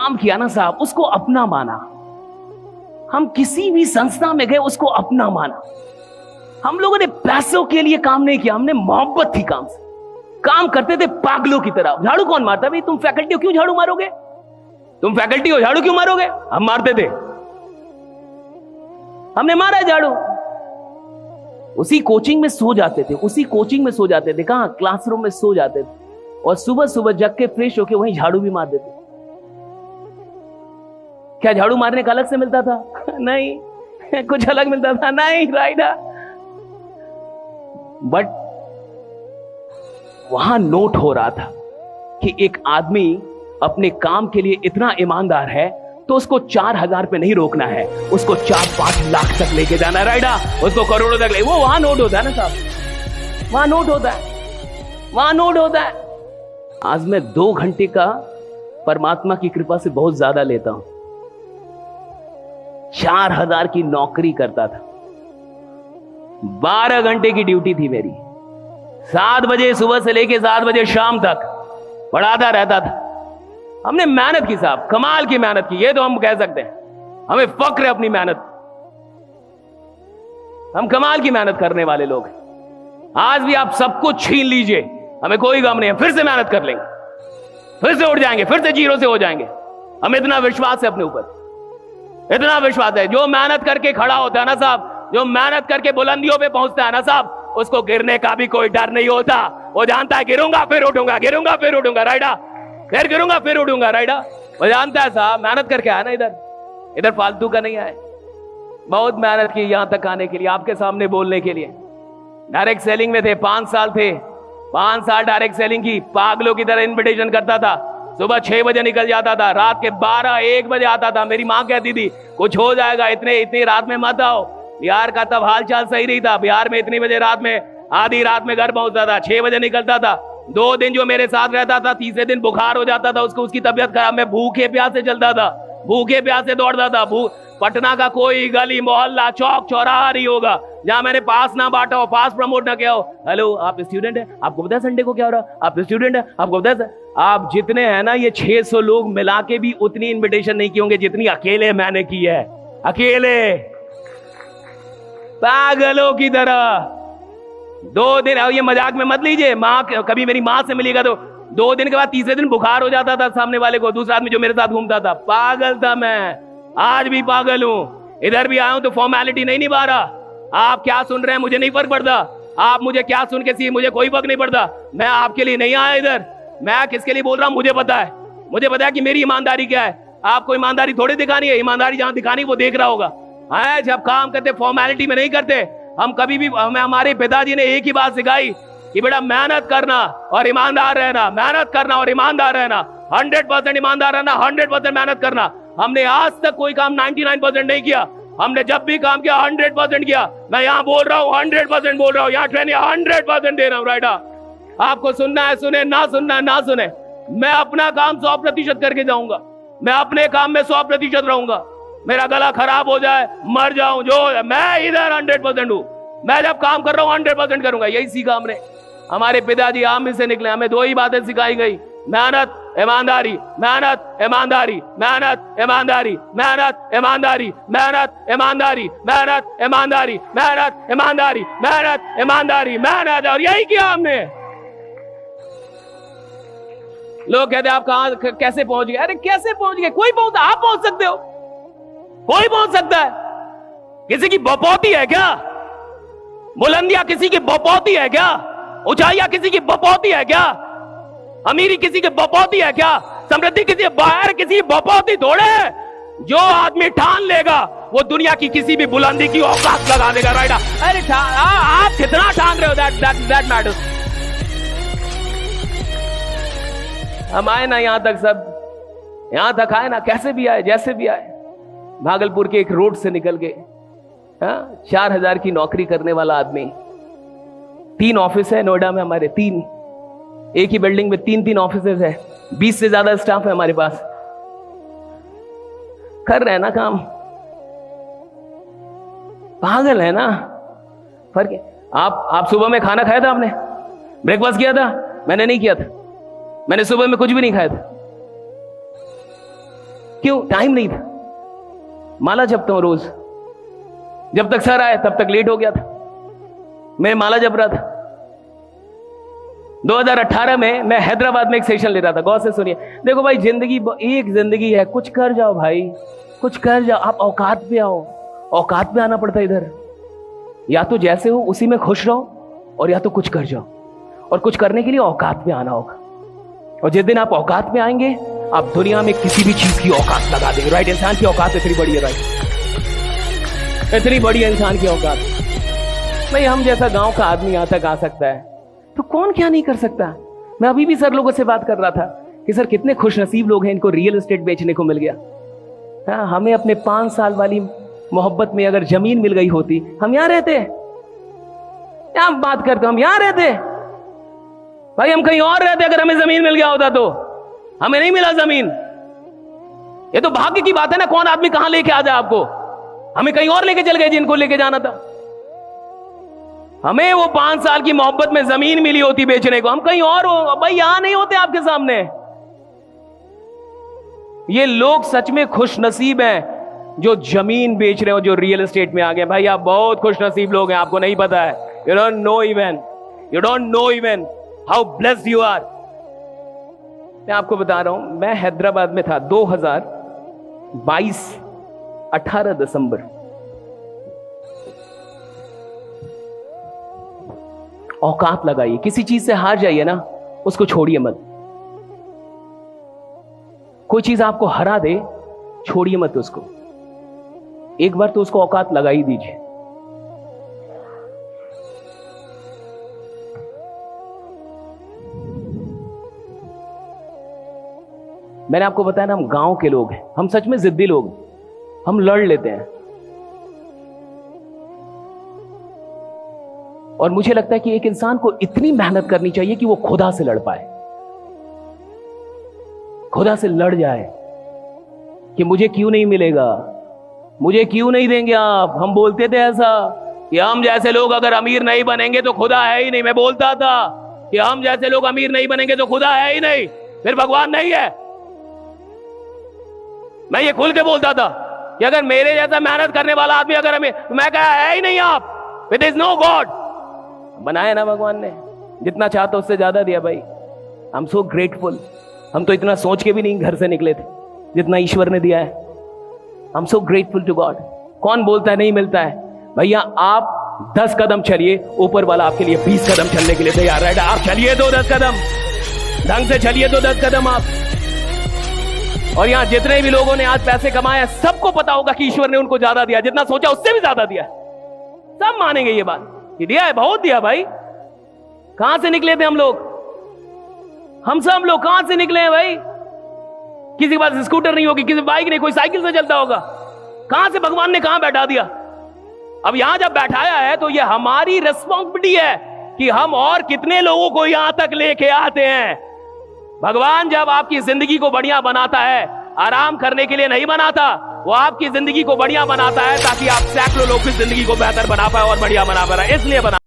काम किया ना साहब, उसको अपना माना। हम किसी भी संस्था में गए, उसको अपना माना। हम लोगों ने पैसों के लिए काम नहीं किया, हमने मोहब्बत थी काम से। काम करते थे पागलों की तरह। झाड़ू कौन मारता? भाई तुम फैकल्टी हो, क्यों झाड़ू मारोगे? तुम फैकल्टी हो, झाड़ू क्यों मारोगे? हम मारते थे, हमने मारा झाड़ू। उसी कोचिंग में सो जाते थे, उसी कोचिंग में सो जाते थे। कहां? क्लासरूम में सो जाते थे, और सुबह सुबह जग के फ्रेश होके वहीं झाड़ू भी मार देते। क्या झाड़ू मारने का अलग से मिलता था? नहीं। कुछ अलग मिलता था? नहीं। राइट। बट वहां नोट हो रहा था कि एक आदमी अपने काम के लिए इतना ईमानदार है, तो उसको 4,000 पे नहीं रोकना है, उसको 4-5 लाख तक लेके जाना है। राइडा, उसको करोड़ों तक ले। वो वहां नोट होता है ना साहब, वहां नोट होता है, वहां नोट होता है। आज मैं 2 घंटे का परमात्मा की कृपा से बहुत ज्यादा लेता हूं। 4,000 की नौकरी करता था, 12 घंटे की ड्यूटी थी मेरी। 7 बजे सुबह से लेके 7 बजे शाम तक पढ़ाता रहता था। हमने मेहनत की साहब, कमाल की मेहनत की, ये तो हम कह सकते हैं। हमें फक्र है अपनी मेहनत, हम कमाल की मेहनत करने वाले लोग हैं। आज भी आप सब कुछ छीन लीजिए, हमें कोई गम नहीं है, फिर से मेहनत कर लेंगे, फिर से उठ जाएंगे, फिर से जीरो से हो जाएंगे। हमें इतना विश्वास है अपने ऊपर, इतना विश्वास है। जो मेहनत करके खड़ा होता है ना साहब, जो मेहनत करके बुलंदियों पे पहुंचता है ना साहब, उसको गिरने का भी कोई डर नहीं होता। वो जानता है गिरूंगा फिर उठूंगा, गिरूंगा फिर उठूंगा। राइडा, फिर गिरूंगा फिर उठूंगा। राइडा, वो जानता है साहब, मेहनत करके आया ना इधर फालतू का नहीं आए। बहुत मेहनत की यहां तक आने के लिए, आपके सामने बोलने के लिए। डायरेक्ट सेलिंग में थे, 5 साल थे, 5 साल डायरेक्ट सेलिंग की। पागलों की तरह इन्विटेशन करता था। सुबह 6 बजे निकल जाता था, रात के 12-1 बजे आता था। मेरी मां कहती थी कुछ हो जाएगा, इतनी रात में मत आओ। बिहार का तब हाल चाल सही नहीं था। बिहार में इतनी बजे रात में, आधी रात में घर पहुंचता था, 6 बजे निकलता था। 2 दिन जो मेरे साथ रहता था, तीसरे दिन बुखार हो जाता था उसको, उसकी तबीयत खराब। मैं भूखे प्यासे चलता था, भूखे प्यासे दौड़ता था। पटना का कोई गली मोहल्ला चौक चौराहा नहीं होगा जहां मैंने पास ना बांटा हो, पास प्रमोट ना किया हो। हेलो, आप स्टूडेंट हैं? आपको पता है संडे को क्या हो रहा? आप स्टूडेंट हैं? आपको पता है? आप जितने हैं ना, ये 600 लोग मिला के भी उतनी इन्विटेशन नहीं की होंगे जितनी अकेले मैंने की है। अकेले, पागलों की तरह। 2 दिन, ये मजाक में मत लीजिए। माँ, कभी मेरी माँ से मिलेगा तो 2 दिन के बाद तीसरे दिन बुखार हो जाता था सामने वाले को, दूसरा आदमी जो मेरे साथ घूमता था। पागल था मैं, आज भी पागल हूं। इधर भी आया हूं तो फॉर्मेलिटी नहीं निभा रहा। आप क्या सुन रहे हैं मुझे नहीं फर्क पड़ता, आप मुझे क्या सुन के सी, मुझे कोई फर्क नहीं पड़ता। मैं आपके लिए नहीं आया इधर, मैं किसके लिए बोल रहा हूं मुझे पता है। मुझे पता है कि मेरी ईमानदारी क्या है। आपको ईमानदारी थोड़ी दिखानी है, ईमानदारी जहां दिखानी वो देख रहा होगा। जब काम करते फॉर्मेलिटी में नहीं करते। हम कभी भी, हमारे पिताजी ने एक ही बात सिखाई कि बेटा मेहनत करना और ईमानदार रहना, मेहनत करना और ईमानदार रहना, 100% ईमानदार रहना, 100% मेहनत करना। हमने आज तक कोई काम 99% नहीं किया। हमने जब भी काम किया 100% किया। मैं यहाँ बोल रहा हूँ 100% बोल रहा हूँ, यहाँ ट्रेनिंग 100% दे रहा हूँ। राइडा, आपको सुनना है सुने, ना सुनना है ना सुने। मैं अपना काम 100% करके जाऊंगा। मैं अपने काम में 100% रहूंगा। मेरा गला खराब हो जाए, मर जाऊं, जो मैं इधर 100% हूं। मैं जब काम कर रहा हूं 100% करूंगा। यही सीखा हमने, हमारे पिताजी आम से निकले, हमें 2 ही बातें सिखाई गई, मेहनत ईमानदारी, मेहनत ईमानदारी, मेहनत ईमानदारी, मेहनत ईमानदारी, मेहनत ईमानदारी, मेहनत ईमानदारी, मेहनत ईमानदारी, मेहनत ईमानदारी, मेहनत। और यही किया हमने। लोग कहते हैं आप कहां कैसे पहुंच गए? अरे कैसे पहुंच गए? कोई पहुंचा, आप पहुंच सकते हो, कोई पहुंच सकता है। किसी की बपौती है क्या? बुलंदियां किसी की बपौती है क्या? ऊंचाइयां किसी की बपौती है क्या? अमीरी किसी की बपौती है क्या? समृद्धि किसी बाहर किसी बपौती थोड़े है। जो आदमी ठान लेगा वो दुनिया की किसी भी बुलंदी की औकात लगा देगा। राइट? अरे आप कितना ठान रहे हो, दैट मैटर्स। हम आए ना यहां तक, सब यहां तक आए ना, कैसे भी आए, जैसे भी आए। भागलपुर के एक रोड से निकल के, 4,000 की नौकरी करने वाला आदमी। 3 ऑफिस है नोएडा में हमारे, 3, एक ही बिल्डिंग में 3 ऑफिसेज है। 20 से ज्यादा स्टाफ है हमारे पास। कर रहे हैं ना काम, पागल है ना। फर्क है। आप सुबह में खाना खाया था? आपने ब्रेकफास्ट किया था? मैंने नहीं किया था। मैंने सुबह में कुछ भी नहीं खाया था। क्यों? टाइम नहीं था। माला जपता हूं रोज, जब तक सर आए तब तक लेट हो गया था, मैं माला जप रहा था। 2018 में मैं हैदराबाद में एक सेशन ले रहा था। गौर से सुनिए, देखो भाई, जिंदगी एक जिंदगी है, कुछ कर जाओ भाई, कुछ कर जाओ। आप औकात पे आओ, औकात पे आना पड़ता है इधर। या तो जैसे हो उसी में खुश रहो, और या तो कुछ कर जाओ, और कुछ करने के लिए औकात पे आना होगा। और जिस दिन आप औकात पे आएंगे, आप दुनिया में किसी भी चीज की औकात लगा देंगे। राइट? इंसान की औकात इतनी बड़ी है, राइट, इतनी बड़ी है इंसान की औकात। भाई हम जैसा गांव का आदमी यहां तक आ सकता है, तो कौन क्या नहीं कर सकता। मैं अभी भी सर लोगों से बात कर रहा था कि सर कितने खुशनसीब लोग हैं, इनको रियल एस्टेट बेचने को मिल गया। हाँ, हमें अपने 5 साल वाली मोहब्बत में अगर जमीन मिल गई होती, हम यहां रहते। क्या बात करते, हम यहां रहते भाई, हम कहीं और रहते अगर हमें जमीन मिल गया होता तो। हमें नहीं मिला जमीन, ये तो भाग्य की बात है ना। कौन आदमी कहां लेके आ जाए आपको, हमें कहीं और लेके चल गए जिनको लेके जाना था। हमें वो 5 साल की मोहब्बत में जमीन मिली होती बेचने को, हम कहीं और हो भाई, यहां नहीं होते आपके सामने। ये लोग सच में खुश नसीब हैं जो जमीन बेच रहे हो, जो रियल एस्टेट में आ गए। भाई आप बहुत खुश नसीब लोग हैं, आपको नहीं पता है। You don't know even how blessed you are. मैं आपको बता रहा हूं, मैं हैदराबाद में था 2022 18 दिसंबर। औकात लगाइए, किसी चीज से हार जाइए ना, उसको छोड़िए मत। कोई चीज आपको हरा दे, छोड़िए मत उसको, एक बार तो उसको औकात लगा ही दीजिए। मैंने आपको बताया ना, हम गांव के लोग हैं, हम सच में जिद्दी लोग हैं, हम लड़ लेते हैं। और मुझे लगता है कि एक इंसान को इतनी मेहनत करनी चाहिए कि वो खुदा से लड़ पाए, खुदा से लड़ जाए कि मुझे क्यों नहीं मिलेगा, मुझे क्यों नहीं देंगे आप। हम बोलते थे ऐसा कि हम जैसे लोग अगर अमीर नहीं बनेंगे तो खुदा है ही नहीं। मैं बोलता था कि हम जैसे लोग अमीर नहीं बनेंगे तो खुदा है ही नहीं, फिर भगवान नहीं है। मैं ये खुल के बोलता था कि अगर मेरे जैसा मेहनत करने वाला आदमी अगर हमें, तो मैं कहा है ही नहीं आप, विद इज नो गॉड। बनाया ना भगवान ने, जितना चाहता उससे ज्यादा दिया भाई। आई एम सो ग्रेटफुल। हम तो इतना सोच के भी नहीं घर से निकले थे जितना ईश्वर ने दिया है। I am so grateful to God. कौन बोलता है नहीं मिलता है? भैया आप 10 कदम चलिए, ऊपर वाला आपके लिए 20 कदम चलने के लिए तैयार है। आप चलिए तो 10 कदम, ढंग से चलिए तो 10 कदम आप। और यहां जितने भी लोगों ने आज पैसे कमाए, सबको पता होगा कि ईश्वर ने उनको ज्यादा दिया, जितना सोचा उससे भी ज्यादा दिया। सब मानेंगे ये बात कि दिया है, बहुत दिया भाई। कहां से निकले थे हम लोग? हम सब लोग कहां से निकले हैं भाई? किसी के पास स्कूटर नहीं होगी, किसी बाइक नहीं, कोई साइकिल से चलता होगा। कहां से भगवान ने कहां बैठा दिया? अब यहां जब बैठाया है तो यह हमारी रिस्पॉन्सिबिलिटी है कि हम और कितने लोगों को यहां तक लेके आते हैं। भगवान जब आपकी जिंदगी को बढ़िया बनाता है, आराम करने के लिए नहीं बनाता, वो आपकी जिंदगी को बढ़िया बनाता है ताकि आप सैकड़ों लोगों की जिंदगी को बेहतर बना पाए और बढ़िया बना पाए, इसलिए बना।